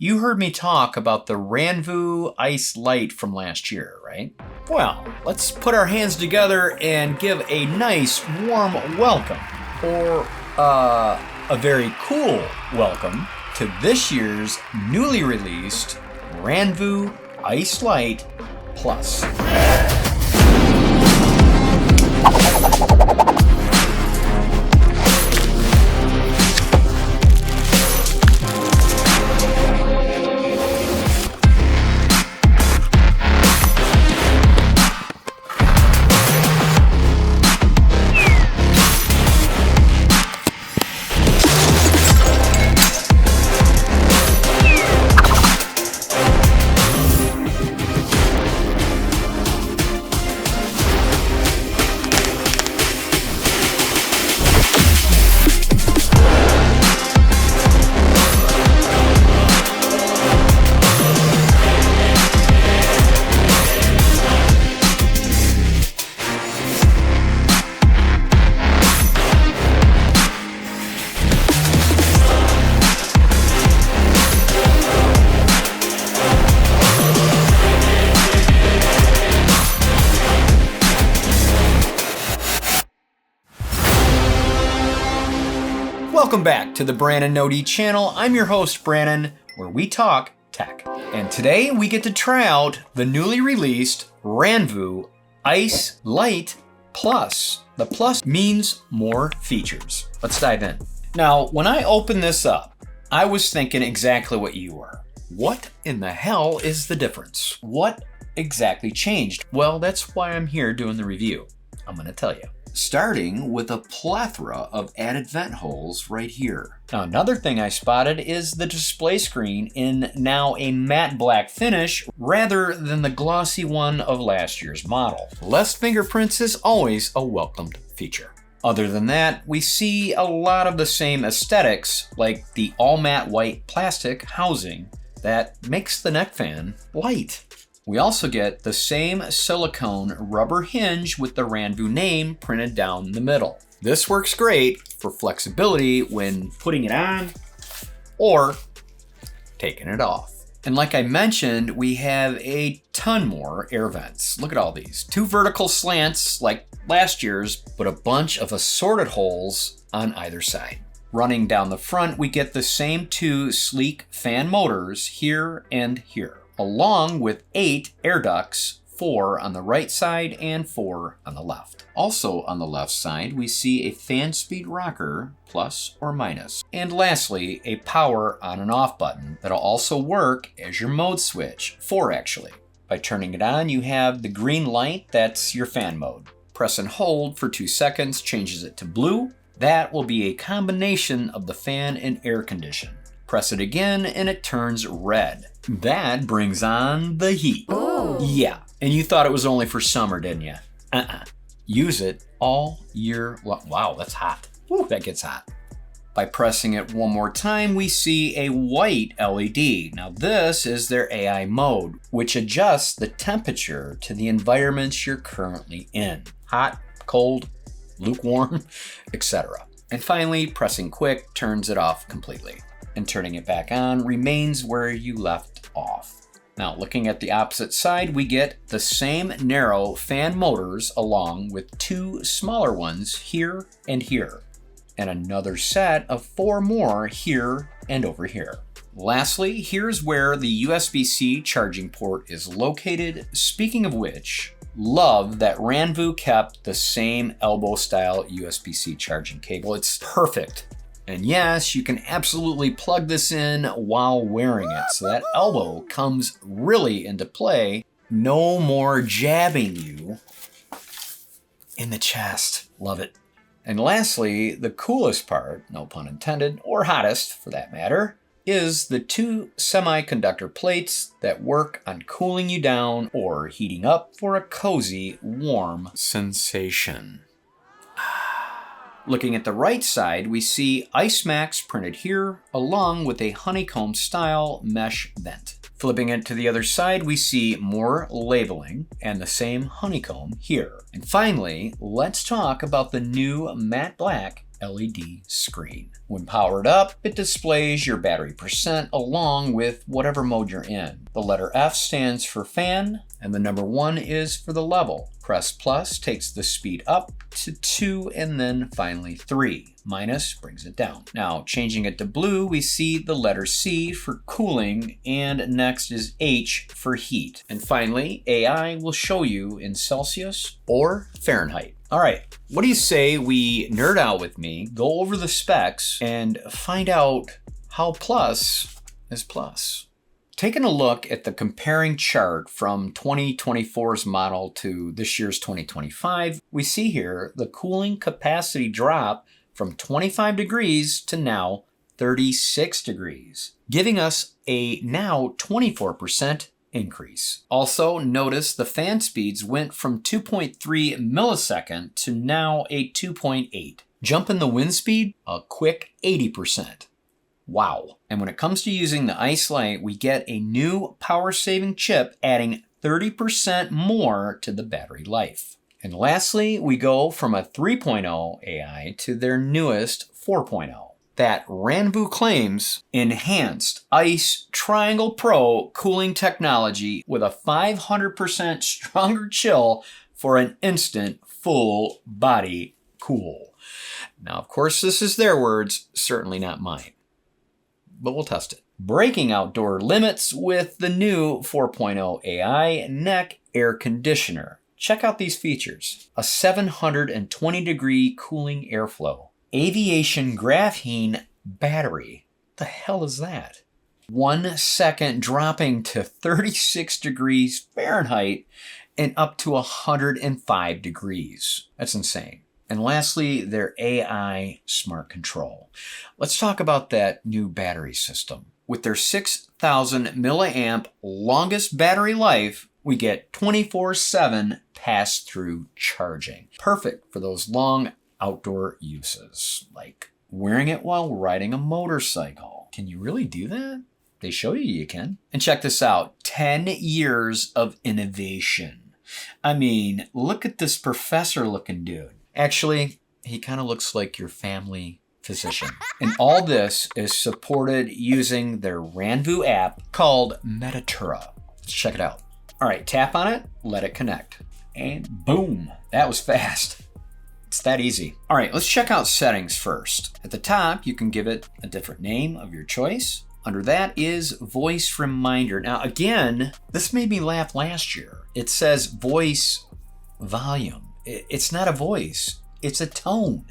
You heard me talk about the RANVOO AICE Lite from last year, right? Well, let's put our hands together and give a nice warm welcome, or a very cool welcome, to this year's newly released RANVOO AICE Lite Plus. Welcome back to the Brannon No channel. I'm your host, Brannon, where we talk tech. And today we get to try out the newly released RANVOO AICE Lite Plus. The plus means more features. Let's dive in. Now, when I opened this up, I was thinking exactly what you were. What in the hell is the difference? What exactly changed? Well, that's why I'm here doing the review. I'm gonna tell you. Starting with a plethora of added vent holes right here. Now, another thing I spotted is the display screen in now a matte black finish rather than the glossy one of last year's model. Less fingerprints is always a welcomed feature. Other than that, we see a lot of the same aesthetics, like the all matte white plastic housing that makes the neck fan light. We also get the same silicone rubber hinge with the RANVOO name printed down the middle. This works great for flexibility when putting it on or taking it off. And like I mentioned, we have a ton more air vents. Look at all these. 2 vertical slants like last year's, but a bunch of assorted holes on either side. Running down the front, we get the same 2 sleek fan motors here and here, along with 8 air ducts, 4 on the right side and 4 on the left. Also on the left side, we see a fan speed rocker, plus or minus. And lastly, a power on and off button that'll also work as your mode switch, 4 actually. By turning it on, you have the green light, that's your fan mode. Press and hold for 2 seconds changes it to blue. That will be a combination of the fan and air condition. Press it again and it turns red. That brings on the heat. Ooh. Yeah, and you thought it was only for summer, didn't you? Use it all year long. Wow, that's hot. Woo, that gets hot. By pressing it one more time, we see a white LED. Now this is their AI mode, which adjusts the temperature to the environments you're currently in. Hot, cold, lukewarm, etc. And finally, pressing quick turns it off completely. And turning it back on remains where you left off. Now, looking at the opposite side, we get the same narrow fan motors along with 2 smaller ones here and here, and another set of 4 more here and over here. Lastly, here's where the USB-C charging port is located. Speaking of which, love that RANVOO kept the same elbow-style USB-C charging cable. It's perfect. And yes, you can absolutely plug this in while wearing it, so that elbow comes really into play. No more jabbing you in the chest. Love it. And lastly, the coolest part, no pun intended, or hottest for that matter, is the 2 semiconductor plates that work on cooling you down or heating up for a cozy, warm sensation. Looking at the right side, we see Ice Max printed here, along with a honeycomb style mesh vent. Flipping it to the other side, we see more labeling and the same honeycomb here. And finally, let's talk about the new matte black LED screen. When powered up, it displays your battery percent along with whatever mode you're in. The letter F stands for fan, and the number 1 is for the level. Press plus takes the speed up to 2 and then finally 3. Minus brings it down. Now changing it to blue, we see the letter C for cooling, and next is H for heat. And finally, AI will show you in Celsius or Fahrenheit. All right, what do you say we nerd out with me, go over the specs, and find out how plus is plus? Taking a look at the comparing chart from 2024's model to this year's 2025, we see here the cooling capacity drop from 25 degrees to now 36 degrees, giving us a now 24% increase. Also, notice the fan speeds went from 2.3 millisecond to now a 2.8. Jump in the wind speed, a quick 80%. Wow. And when it comes to using the Ice Lite, we get a new power-saving chip adding 30% more to the battery life. And lastly, we go from a 3.0 AI to their newest 4.0. That RANVOO claims enhanced Ice Triangle Pro cooling technology with a 500% stronger chill for an instant full body cool. Now, of course, this is their words, certainly not mine, but we'll test it. Breaking outdoor limits with the new 4.0 AI neck air conditioner. Check out these features. A 720 degree cooling airflow. Aviation graphene battery. The hell is that? 1 second dropping to 36 degrees Fahrenheit and up to 105 degrees. That's insane. And lastly, their AI smart control. Let's talk about that new battery system. With their 6,000 milliamp longest battery life, we get 24/7 pass-through charging. Perfect for those long outdoor uses, like wearing it while riding a motorcycle. Can you really do that? They show you can. And check this out, 10 years of innovation. I mean, look at this professor-looking dude. Actually, he kind of looks like your family physician. And all this is supported using their RANVOO app called Metatura. Let's check it out. All right, tap on it, let it connect. And boom, that was fast. It's that easy. All right, let's check out settings first. At the top, you can give it a different name of your choice. Under that is voice reminder. Now again, this made me laugh last year. It says voice volume. It's not a voice, it's a tone.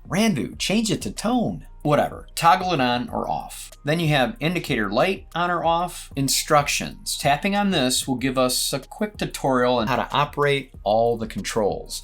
RANVOO, change it to tone. Whatever, toggle it on or off. Then you have indicator light on or off, instructions. Tapping on this will give us a quick tutorial on how to operate all the controls.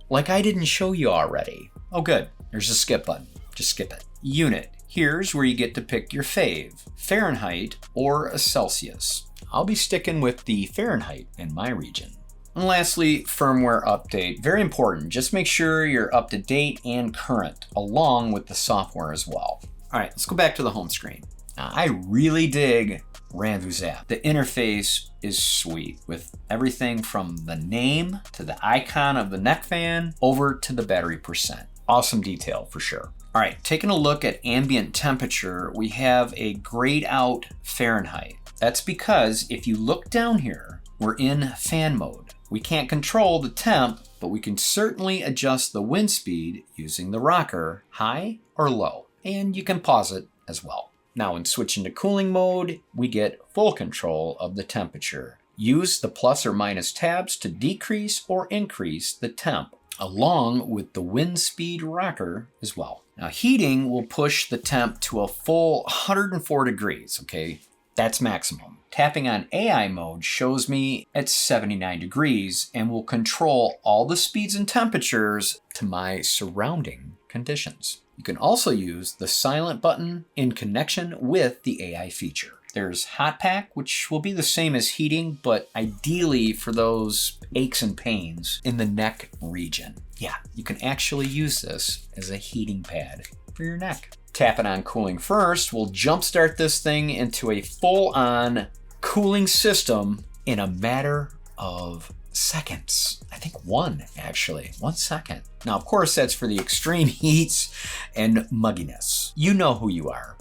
Like I didn't show you already. Oh good, there's a skip button, just skip it. Unit, here's where you get to pick your fave, Fahrenheit or a Celsius. I'll be sticking with the Fahrenheit in my region. And lastly, firmware update. Very important, just make sure you're up to date and current, along with the software as well. All right, let's go back to the home screen. Now, I really dig RANVOO's app. The interface is sweet with everything from the name to the icon of the neck fan over to the battery percent. Awesome detail for sure. All right, taking a look at ambient temperature, we have a grayed out Fahrenheit. That's because if you look down here, we're in fan mode. We can't control the temp, but we can certainly adjust the wind speed using the rocker, high or low. And you can pause it as well. Now when switching to cooling mode, we get full control of the temperature. Use the plus or minus tabs to decrease or increase the temp, along with the wind speed rocker as well. Now heating will push the temp to a full 104 degrees, okay? That's maximum. Tapping on AI mode shows me at 79 degrees and will control all the speeds and temperatures to my surrounding conditions. You can also use the silent button in connection with the AI feature. There's hot pack, which will be the same as heating, but ideally for those aches and pains in the neck region. Yeah, you can actually use this as a heating pad for your neck. Tapping on cooling first will jumpstart this thing into a full-on cooling system in a matter of seconds. I think 1 actually, 1 second. Now, of course, that's for the extreme heats and mugginess. You know who you are,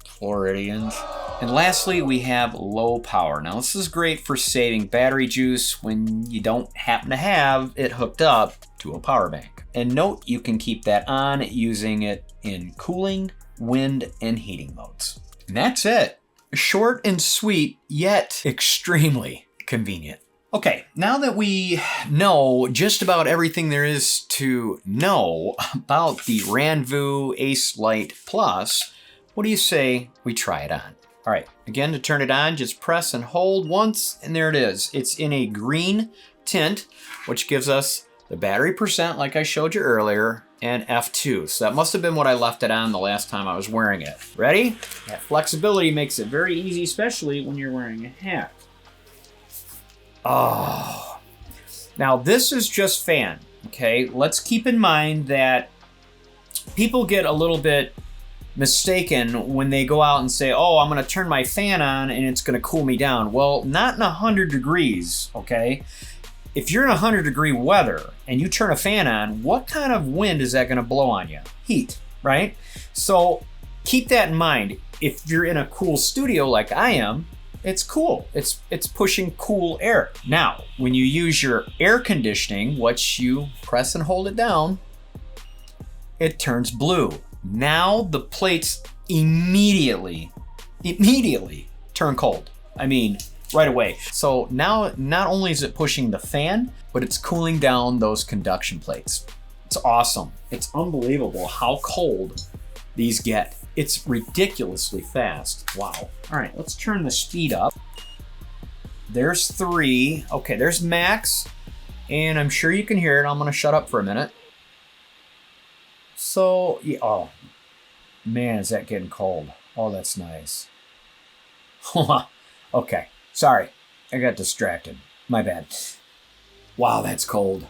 Floridians. And lastly, we have low power. Now, this is great for saving battery juice when you don't happen to have it hooked up to a power bank. And note, you can keep that on using it in cooling, wind, and heating modes. And that's it. Short and sweet, yet extremely convenient. Okay, now that we know just about everything there is to know about the RANVOO AICE Lite Plus, what do you say we try it on? All right, again, to turn it on, just press and hold once, and there it is. It's in a green tint, which gives us the battery percent, like I showed you earlier, and F2. So that must have been what I left it on the last time I was wearing it. Ready? That flexibility makes it very easy, especially when you're wearing a hat. Oh, now this is just fan, okay? Let's keep in mind that people get a little bit mistaken when they go out and say, oh, I'm gonna turn my fan on and it's gonna cool me down. Well, not in 100 degrees, okay? If you're in 100-degree weather and you turn a fan on, what kind of wind is that gonna blow on you? Heat, right? So keep that in mind. If you're in a cool studio like I am, it's cool. It's pushing cool air. Now, when you use your air conditioning, which you press and hold it down, it turns blue. Now the plates immediately turn cold. I mean, right away. So now not only is it pushing the fan, but it's cooling down those conduction plates. It's awesome. It's unbelievable how cold these get. It's ridiculously fast. Wow. All right, let's turn the speed up. There's 3. Okay, there's max, and I'm sure you can hear it. I'm gonna shut up for a minute. So, yeah, oh, man, is that getting cold. Oh, that's nice. Okay, sorry, I got distracted. My bad. Wow, that's cold.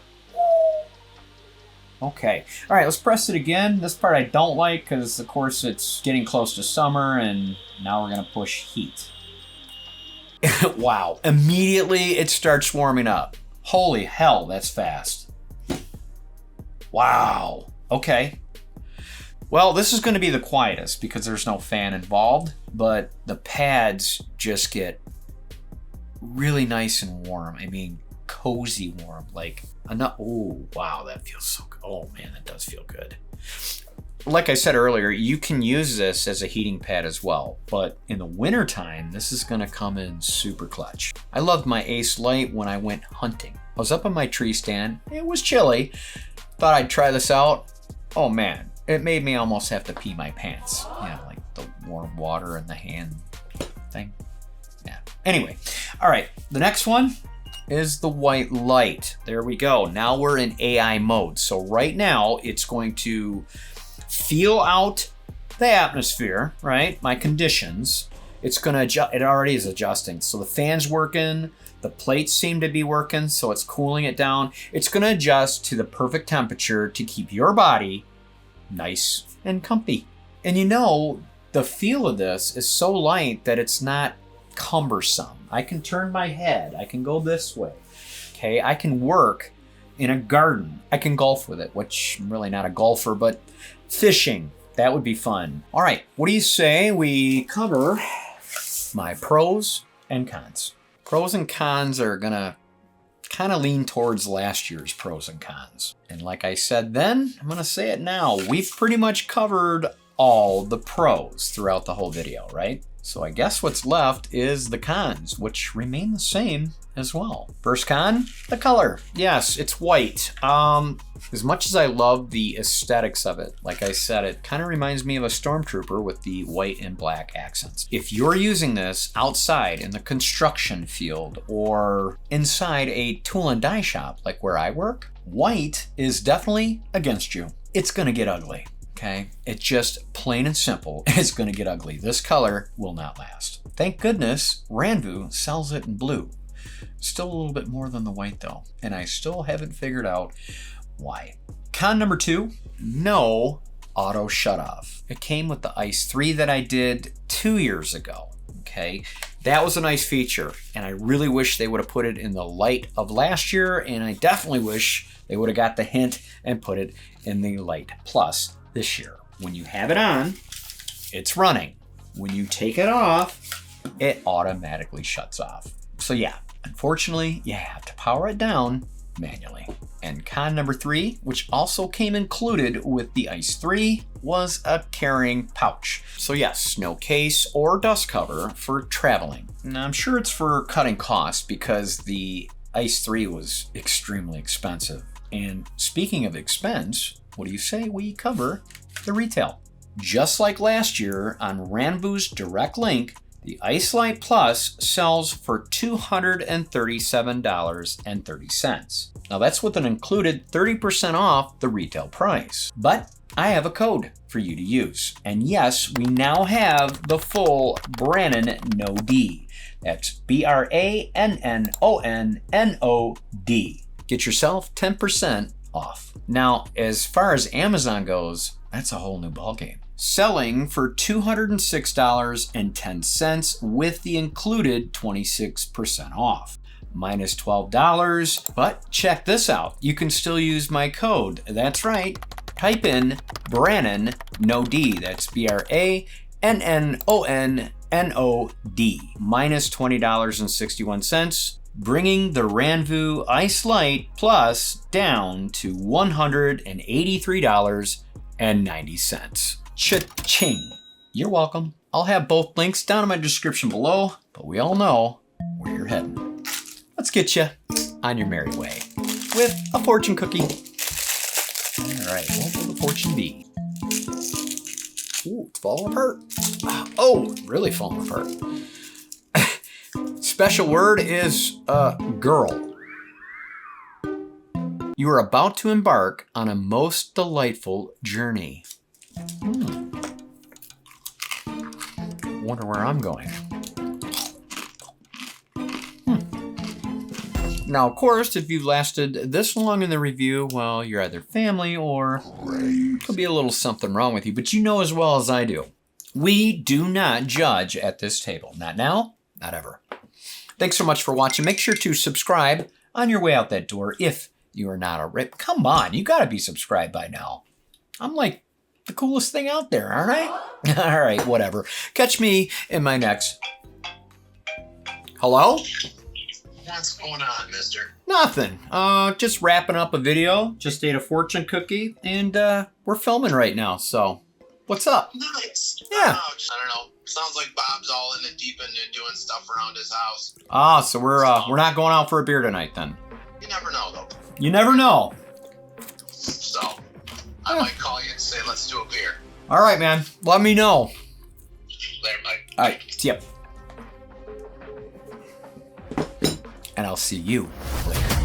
Okay, all right, let's press it again. This part I don't like because, of course, it's getting close to summer, and now we're gonna push heat. Wow, immediately it starts warming up. Holy hell, that's fast. Wow, okay. Well, this is gonna be the quietest because there's no fan involved, but the pads just get really nice and warm. I mean, cozy warm, like enough. Oh, wow, that feels so good. Oh man, that does feel good. Like I said earlier, you can use this as a heating pad as well, but in the winter time, this is gonna come in super clutch. I loved my AICE Lite when I went hunting. I was up on my tree stand, it was chilly, thought I'd try this out. Oh man, it made me almost have to pee my pants. You know, like the warm water in the hand thing. Yeah, anyway, all right, the next one is the white light. There we go. Now we're in AI mode. So right now it's going to feel out the atmosphere, right? My conditions. It's gonna adjust, it already is adjusting. So the fan's working, the plates seem to be working, so it's cooling it down. It's gonna adjust to the perfect temperature to keep your body nice and comfy. And you know, the feel of this is so light that it's not cumbersome. I can turn my head, I can go this way, okay? I can work in a garden. I can golf with it, which I'm really not a golfer, but fishing, that would be fun. All right, what do you say we cover my pros and cons? Pros and cons are gonna kind of lean towards last year's pros and cons. And like I said then, I'm gonna say it now. We've pretty much covered all the pros throughout the whole video, right? So I guess what's left is the cons, which remain the same as well. First con, the color. Yes, it's white. As much as I love the aesthetics of it, like I said, it kind of reminds me of a stormtrooper with the white and black accents. If you're using this outside in the construction field or inside a tool and die shop, like where I work, white is definitely against you. It's gonna get ugly. Okay, it's just plain and simple. It's gonna get ugly. This color will not last. Thank goodness RANVOO sells it in blue. Still a little bit more than the white though, and I still haven't figured out why. Con number 2, no auto shut off. It came with the ICE 3 that I did 2 years ago. Okay, That was a nice feature, and I really wish they would have put it in the Lite of last year, and I definitely wish they would have got the hint and put it in the Lite Plus this year. When you have it on, it's running. When you take it off, it automatically shuts off. So yeah, unfortunately, you have to power it down manually. And con number 3, which also came included with the Ice 3, was a carrying pouch. So yes, no case or dust cover for traveling. Now I'm sure it's for cutting costs because the Ice 3 was extremely expensive. And speaking of expense, what do you say we cover the retail? Just like last year on RANVOO's direct link, the Ice Lite Plus sells for $237.30. Now that's with an included 30% off the retail price. But I have a code for you to use. And yes, we now have the full Brannon No. That's BRANNONNOD. Get yourself 10% off. Now, as far as Amazon goes, that's a whole new ballgame. Selling for $206.10 with the included 26% off. Minus $12, but check this out. You can still use my code. That's right. Type in Brannon No. That's BRANNONNOD. Minus $20.61, bringing the RANVOO Ice Lite Plus down to $183.90. Cha-ching. You're welcome. I'll have both links down in my description below, but we all know where you're heading. Let's get you on your merry way with a fortune cookie. All right, what will the fortune be? Ooh, it's falling apart. Oh, really falling apart. Special word is girl. You are about to embark on a most delightful journey. Wonder where I'm going. Now, of course, if you've lasted this long in the review, well, you're either family or could be a little something wrong with you, but you know as well as I do. We do not judge at this table. Not now, not ever. Thanks so much for watching. Make sure to subscribe on your way out that door if you are not already. Come on, you gotta be subscribed by now. I'm like the coolest thing out there, aren't I? All right, whatever. Catch me in my next. Hello? What's going on, mister? Nothing. Just wrapping up a video. Just ate a fortune cookie, and we're filming right now. So, what's up? Nice. Yeah. I don't know. Sounds like Bob's all in the deep end and doing stuff around his house. Ah, so we're not going out for a beer tonight then. You never know, though. You never know. So, I might call you and say, let's do a beer. All right, man. Let me know. Later, Mike. All right. See ya. And I'll see you later.